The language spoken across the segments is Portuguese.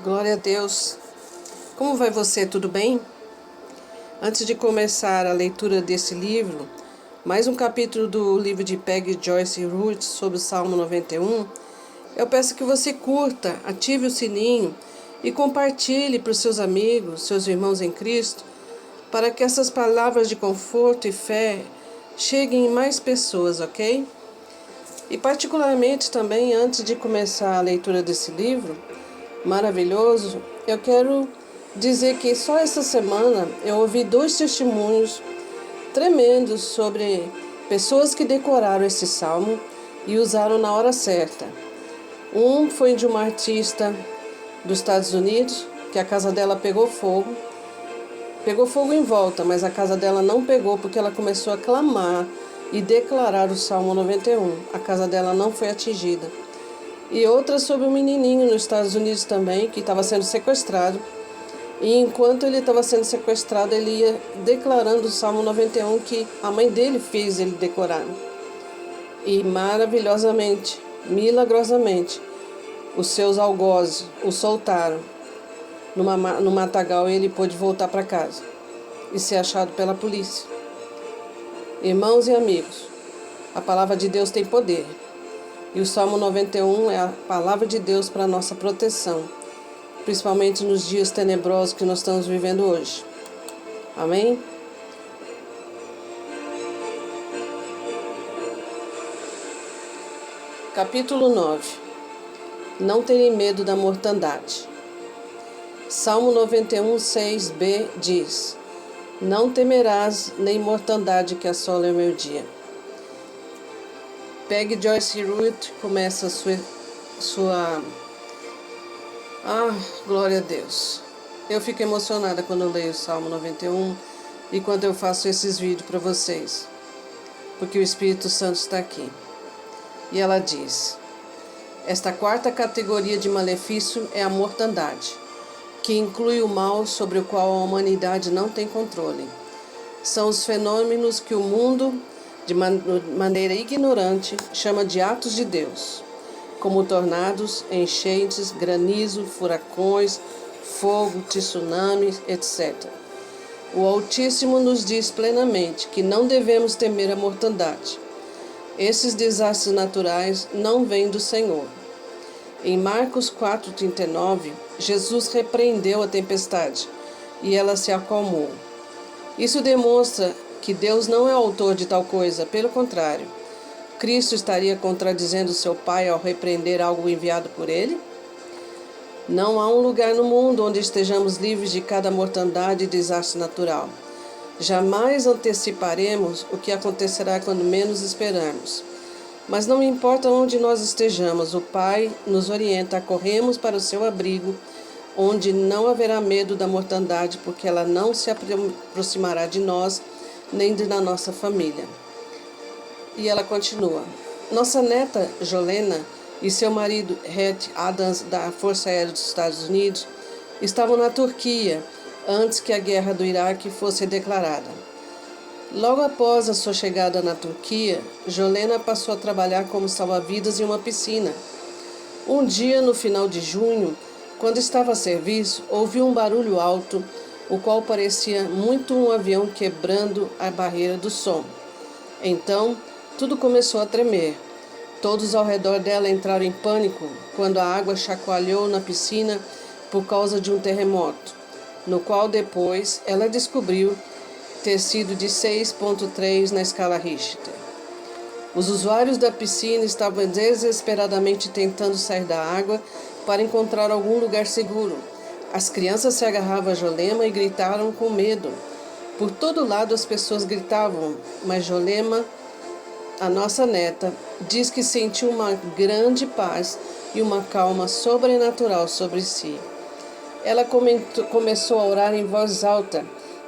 Glória a Deus. Como vai você? Tudo bem? Antes de começar a leitura desse livro, mais um capítulo do livro de Peggy Joyce Ruth sobre o Salmo 91, eu peço que você curta, ative o sininho e compartilhe para os seus amigos, seus irmãos em Cristo, para que essas palavras de conforto e fé cheguem em mais pessoas, ok? E particularmente também, antes de começar a leitura desse livro maravilhoso, eu quero dizer que só essa semana eu ouvi 2 testemunhos tremendos sobre pessoas que decoraram esse salmo e usaram na hora certa. Um foi de uma artista dos Estados Unidos, que a casa dela pegou fogo em volta, mas a casa dela não pegou porque ela começou a clamar e declarar o Salmo 91. A casa dela não foi atingida. E outra sobre um menininho nos Estados Unidos também, que estava sendo sequestrado. E enquanto ele estava sendo sequestrado, ele ia declarando o Salmo 91 que a mãe dele fez ele decorar. E maravilhosamente, milagrosamente, os seus algozes o soltaram no matagal e ele pôde voltar para casa e ser achado pela polícia. Irmãos e amigos, a palavra de Deus tem poder. E o Salmo 91 é a palavra de Deus para a nossa proteção, principalmente nos dias tenebrosos que nós estamos vivendo hoje. Amém? Capítulo 9. Não terem medo da mortandade. Salmo 91, 6b diz: Não temerás nem mortandade que assola o meu dia. Peggy Joyce Ruth começa sua... glória a Deus. Eu fico emocionada quando eu leio o Salmo 91 e quando eu faço esses vídeos para vocês, porque o Espírito Santo está aqui. E ela diz: Esta quarta categoria de malefício é a mortandade, que inclui o mal sobre o qual a humanidade não tem controle. São os fenômenos que o mundo, de maneira ignorante, chama de atos de Deus, como tornados, enchentes, granizo, furacões, fogo, tsunamis, etc. O Altíssimo nos diz plenamente que não devemos temer a mortandade. Esses desastres naturais não vêm do Senhor. Em Marcos 4,39, Jesus repreendeu a tempestade e ela se acalmou. Isso demonstra que Deus não é autor de tal coisa, pelo contrário. Cristo estaria contradizendo seu Pai ao repreender algo enviado por ele? Não há um lugar no mundo onde estejamos livres de cada mortandade e desastre natural. Jamais anteciparemos o que acontecerá quando menos esperarmos. Mas não importa onde nós estejamos, o Pai nos orienta a corrermos para o seu abrigo, onde não haverá medo da mortandade, porque ela não se aproximará de nós, nem da nossa família. E ela continua: Nossa neta Jolena e seu marido Red Adams, da Força Aérea dos Estados Unidos, estavam na Turquia antes que a guerra do Iraque fosse declarada. Logo após a sua chegada na Turquia, Jolena passou a trabalhar como salva-vidas em uma piscina. Um dia, no final de junho, quando estava a serviço, ouviu um barulho alto, o qual parecia muito um avião quebrando a barreira do som. Então, tudo começou a tremer. Todos ao redor dela entraram em pânico quando a água chacoalhou na piscina por causa de um terremoto, no qual depois ela descobriu ter sido de 6,3 na escala Richter. Os usuários da piscina estavam desesperadamente tentando sair da água para encontrar algum lugar seguro. As crianças se agarravam a Jolema e gritaram com medo. Por todo lado as pessoas gritavam, mas Jolema, a nossa neta, diz que sentiu uma grande paz e uma calma sobrenatural sobre si. Ela começou a orar em voz alta,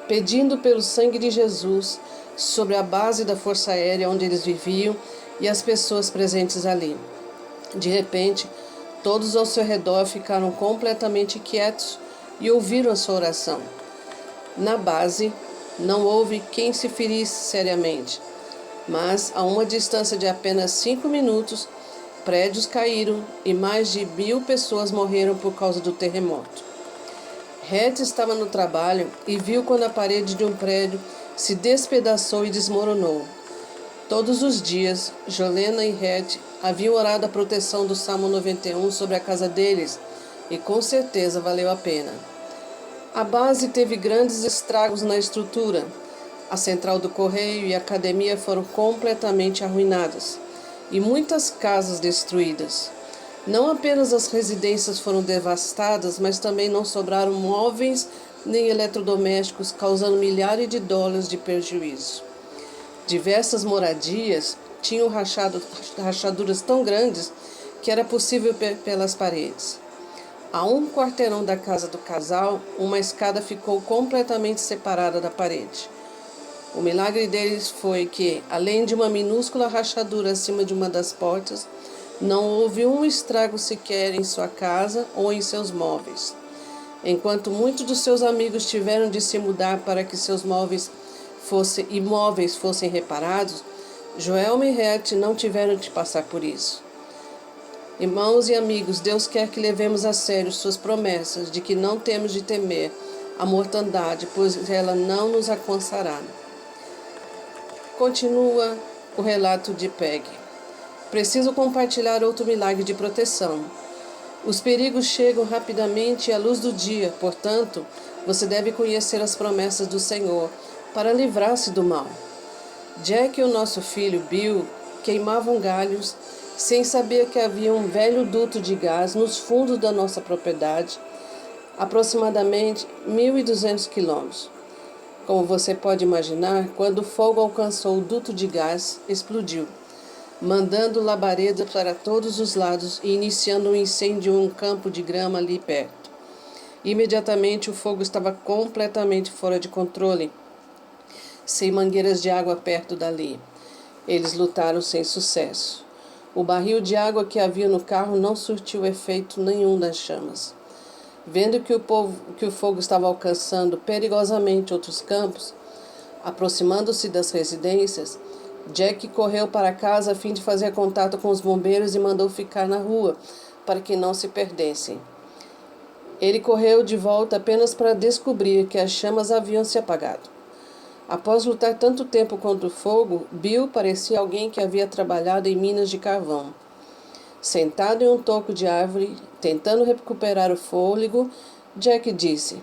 pedindo pelo sangue de Jesus sobre a base da Força Aérea onde eles viviam e as pessoas presentes ali. De repente, todos ao seu redor ficaram completamente quietos e ouviram a sua oração. Na base, não houve quem se ferisse seriamente, mas a uma distância de apenas 5 minutos, prédios caíram e mais de 1.000 pessoas morreram por causa do terremoto. Het estava no trabalho e viu quando a parede de um prédio se despedaçou e desmoronou. Todos os dias, Jolena e Het haviam orado a proteção do Salmo 91 sobre a casa deles e com certeza valeu a pena. A base teve grandes estragos na estrutura. A central do correio e a academia foram completamente arruinadas e muitas casas destruídas. Não apenas as residências foram devastadas, mas também não sobraram móveis nem eletrodomésticos, causando milhares de dólares de prejuízo. Diversas moradias tinham rachaduras tão grandes que era possível ver pelas paredes. A um quarteirão da casa do casal, uma escada ficou completamente separada da parede. O milagre deles foi que, além de uma minúscula rachadura acima de uma das portas, não houve um estrago sequer em sua casa ou em seus móveis. Enquanto muitos dos seus amigos tiveram de se mudar para que seus imóveis fossem reparados, Joelma e Het não tiveram de passar por isso. Irmãos e amigos, Deus quer que levemos a sério suas promessas de que não temos de temer a mortandade, pois ela não nos alcançará. Continua o relato de Peg. Preciso compartilhar outro milagre de proteção. Os perigos chegam rapidamente à luz do dia, portanto, você deve conhecer as promessas do Senhor para livrar-se do mal. Jack e o nosso filho Bill queimavam galhos sem saber que havia um velho duto de gás nos fundos da nossa propriedade, aproximadamente 1.200 quilômetros. Como você pode imaginar, quando o fogo alcançou o duto de gás, explodiu, mandando labaredas para todos os lados e iniciando um incêndio em um campo de grama ali perto. Imediatamente o fogo estava completamente fora de controle, sem mangueiras de água perto dali. Eles lutaram sem sucesso. O barril de água que havia no carro não surtiu efeito nenhum nas chamas. Vendo que o fogo estava alcançando perigosamente outros campos, aproximando-se das residências, Jack correu para casa a fim de fazer contato com os bombeiros e mandou ficar na rua para que não se perdessem. Ele correu de volta apenas para descobrir que as chamas haviam se apagado. Após lutar tanto tempo contra o fogo, Bill parecia alguém que havia trabalhado em minas de carvão. Sentado em um toco de árvore, tentando recuperar o fôlego, Jack disse: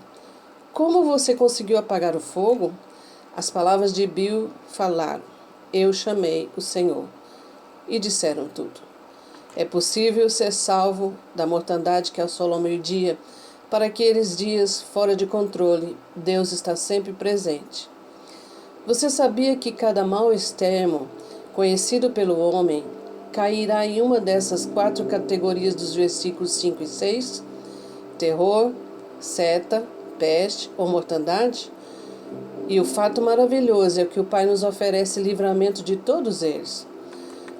"Como você conseguiu apagar o fogo?" As palavras de Bill falaram: "Eu chamei o Senhor." E disseram tudo. É possível ser salvo da mortandade que assola ao meio-dia. Para aqueles dias fora de controle, Deus está sempre presente. Você sabia que cada mal externo, conhecido pelo homem, cairá em uma dessas 4 categorias dos versículos 5 e 6? Terror, seta, peste ou mortandade? E o fato maravilhoso é que o Pai nos oferece livramento de todos eles.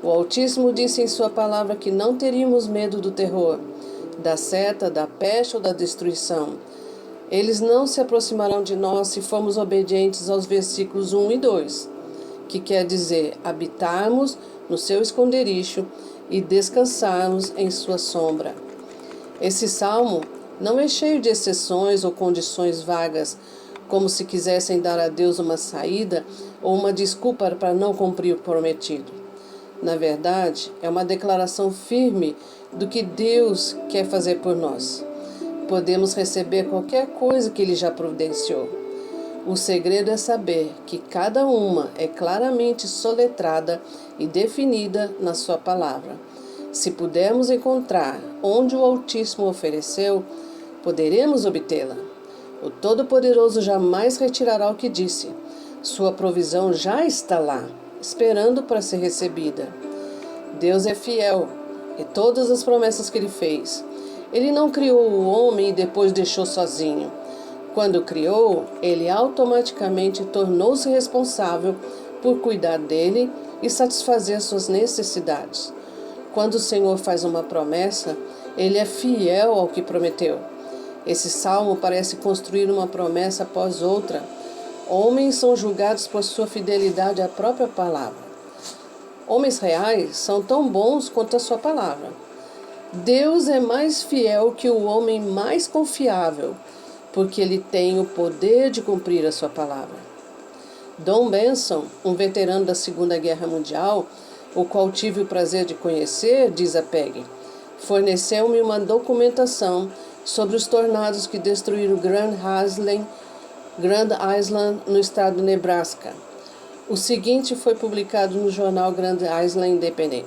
O Altíssimo disse em sua palavra que não teríamos medo do terror, da seta, da peste ou da destruição. Eles não se aproximarão de nós se formos obedientes aos versículos 1 e 2, que quer dizer habitarmos no seu esconderijo e descansarmos em sua sombra. Esse salmo não é cheio de exceções ou condições vagas, como se quisessem dar a Deus uma saída ou uma desculpa para não cumprir o prometido. Na verdade, é uma declaração firme do que Deus quer fazer por nós. Podemos receber qualquer coisa que Ele já providenciou. O segredo é saber que cada uma é claramente soletrada e definida na sua palavra. Se pudermos encontrar onde o Altíssimo ofereceu, poderemos obtê-la. O Todo-Poderoso jamais retirará o que disse. Sua provisão já está lá, esperando para ser recebida. Deus é fiel e todas as promessas que Ele fez. Ele não criou o homem e depois deixou sozinho. Quando o criou, Ele automaticamente tornou-se responsável por cuidar dele e satisfazer suas necessidades. Quando o Senhor faz uma promessa, Ele é fiel ao que prometeu. Esse salmo parece construir uma promessa após outra. Homens são julgados por sua fidelidade à própria palavra. Homens reais são tão bons quanto a sua palavra. Deus é mais fiel que o homem mais confiável, porque ele tem o poder de cumprir a sua palavra. Don Benson, um veterano da Segunda Guerra Mundial, o qual tive o prazer de conhecer, diz a Peggy, forneceu-me uma documentação sobre os tornados que destruíram Grand Island, no estado de Nebraska. O seguinte foi publicado no jornal Grand Island Independent.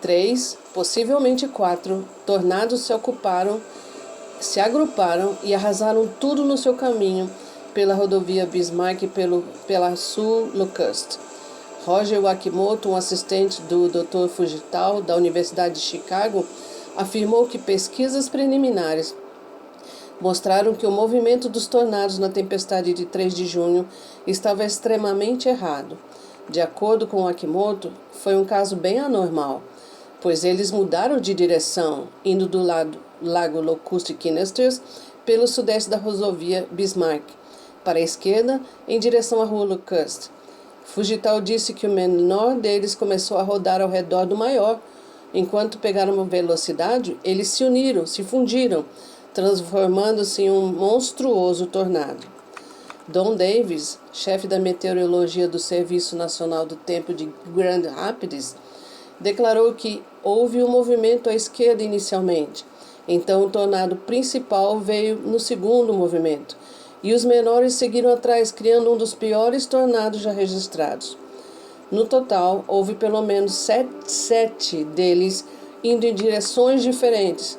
3, possivelmente 4, tornados se agruparam e arrasaram tudo no seu caminho pela rodovia Bismarck e pela Sul Locust. Roger Wakimoto, um assistente do Dr. Fugital da Universidade de Chicago, afirmou que pesquisas preliminares mostraram que o movimento dos tornados na tempestade de 3 de junho estava extremamente errado. De acordo com Wakimoto, foi um caso bem anormal, pois eles mudaram de direção, indo do lago Locust Kinesters pelo sudeste da rodovia Bismarck, para a esquerda, em direção à rua Locust. Fugital disse que o menor deles começou a rodar ao redor do maior. Enquanto pegaram uma velocidade, eles se fundiram, transformando-se em um monstruoso tornado. Don Davis, chefe da meteorologia do Serviço Nacional do Tempo de Grand Rapids, declarou que houve um movimento à esquerda inicialmente. Então o tornado principal veio no segundo movimento, e os menores seguiram atrás, criando um dos piores tornados já registrados. No total, houve pelo menos 7 deles indo em direções diferentes,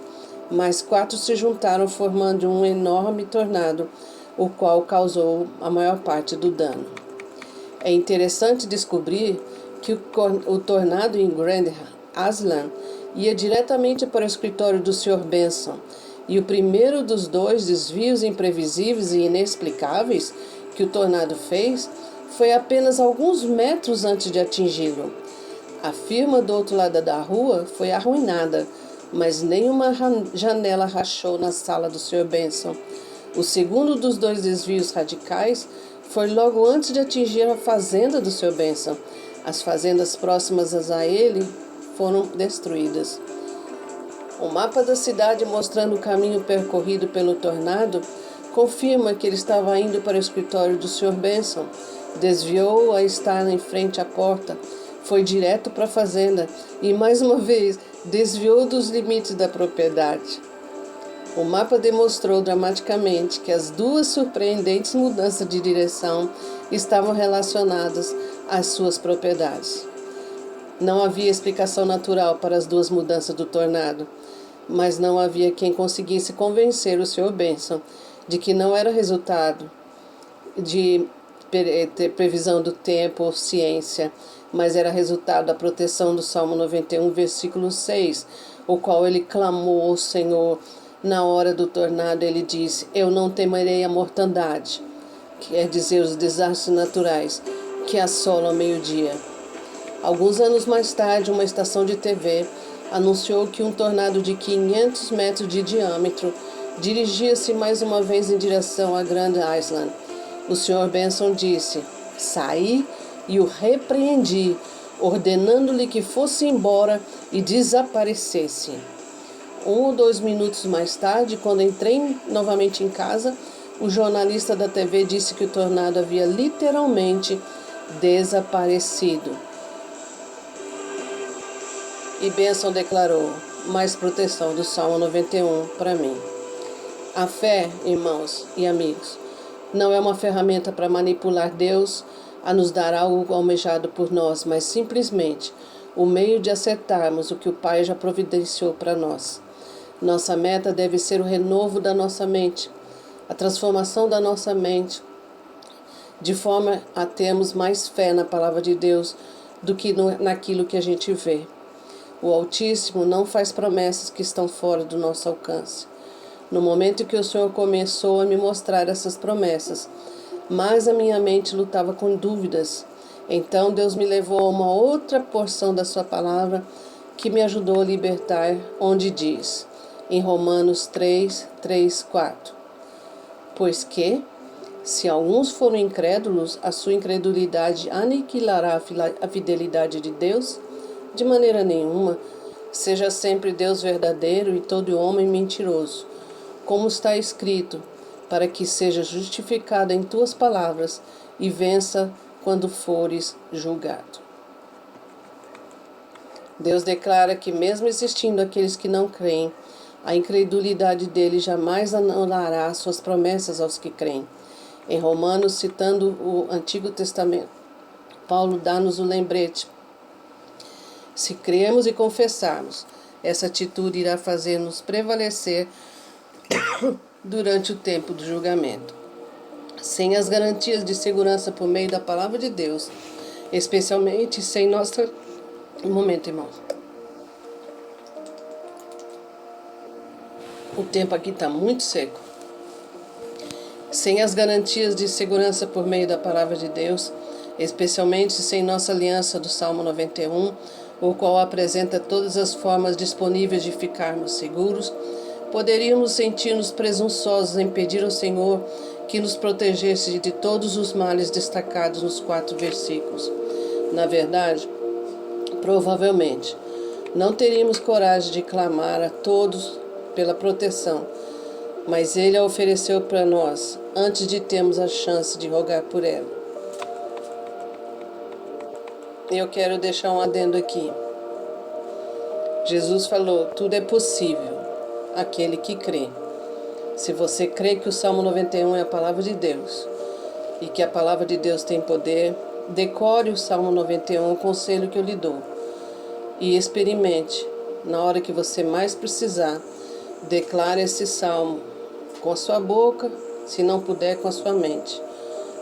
mas 4 se juntaram formando um enorme tornado, o qual causou a maior parte do dano. É interessante descobrir que o tornado em Grand Island ia diretamente para o escritório do Sr. Benson, e o primeiro dos 2 desvios imprevisíveis e inexplicáveis que o tornado fez foi apenas alguns metros antes de atingi-lo. A firma do outro lado da rua foi arruinada, mas nenhuma janela rachou na sala do Sr. Benson. O segundo dos 2 desvios radicais foi logo antes de atingir a fazenda do Sr. Benson. As fazendas próximas a ele foram destruídas. O mapa da cidade, mostrando o caminho percorrido pelo tornado, confirma que ele estava indo para o escritório do Sr. Benson. Desviou a estar em frente à porta, foi direto para a fazenda e, mais uma vez, desviou dos limites da propriedade. O mapa demonstrou dramaticamente que as 2 surpreendentes mudanças de direção estavam relacionadas às suas propriedades. Não havia explicação natural para as 2 mudanças do tornado, mas não havia quem conseguisse convencer o Sr. Benson de que não era resultado de previsão do tempo ou ciência, mas era resultado da proteção do Salmo 91, versículo 6, o qual ele clamou ao Senhor. Na hora do tornado ele disse: eu não temerei a mortandade, quer dizer, os desastres naturais que assolam ao meio-dia. Alguns anos mais tarde, uma estação de TV anunciou que um tornado de 500 metros de diâmetro dirigia-se mais uma vez em direção a Grand Island. O Sr. Benson disse: saí e o repreendi, ordenando-lhe que fosse embora e desaparecesse. 1 ou 2 minutos mais tarde, quando entrei novamente em casa, o jornalista da TV disse que o tornado havia literalmente desaparecido. E Benson declarou: mais proteção do Salmo 91 para mim. A fé, irmãos e amigos, não é uma ferramenta para manipular Deus a nos dar algo almejado por nós, mas simplesmente o meio de acertarmos o que o Pai já providenciou para nós. Nossa meta deve ser o renovo da nossa mente, a transformação da nossa mente, de forma a termos mais fé na palavra de Deus do que naquilo que a gente vê. O Altíssimo não faz promessas que estão fora do nosso alcance. No momento que o Senhor começou a me mostrar essas promessas, mas a minha mente lutava com dúvidas. Então Deus me levou a uma outra porção da sua palavra que me ajudou a libertar, onde diz, em Romanos 3, 4. Pois que, Se alguns foram incrédulos, a sua incredulidade aniquilará a fidelidade de Deus? De maneira nenhuma. Seja sempre Deus verdadeiro e todo homem mentiroso, como está escrito, para que seja justificado em tuas palavras e vença quando fores julgado. Deus declara que, mesmo existindo aqueles que não creem, a incredulidade dele jamais anulará suas promessas aos que creem. Em Romanos, citando o Antigo Testamento, Paulo dá-nos o lembrete. Se cremos e confessarmos, essa atitude irá fazer-nos prevalecer durante o tempo do julgamento. Sem as garantias de segurança por meio da palavra de Deus, especialmente sem nossa... Um momento, irmãos. O tempo aqui está muito seco. Sem as garantias de segurança por meio da palavra de Deus, especialmente sem nossa aliança do Salmo 91, o qual apresenta todas as formas disponíveis de ficarmos seguros, poderíamos sentir-nos presunçosos em pedir ao Senhor que nos protegesse de todos os males destacados nos 4 versículos. Na verdade, provavelmente, não teríamos coragem de clamar a todos pela proteção, mas Ele a ofereceu para nós antes de termos a chance de rogar por ela. Eu quero deixar um adendo aqui. Jesus falou, tudo é possível, aquele que crê. Se você crê que o Salmo 91 é a palavra de Deus e que a palavra de Deus tem poder, decore o Salmo 91, o conselho que eu lhe dou, e experimente. Na hora que você mais precisar, declare esse salmo com a sua boca, se não puder, com a sua mente.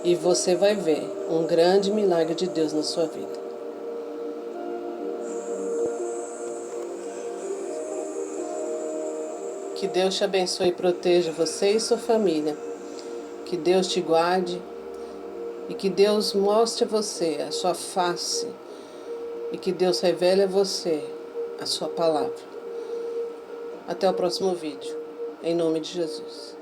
E você vai ver um grande milagre de Deus na sua vida. Que Deus te abençoe e proteja você e sua família. Que Deus te guarde e que Deus mostre a você a sua face e que Deus revele a você a sua palavra. Até o próximo vídeo. Em nome de Jesus.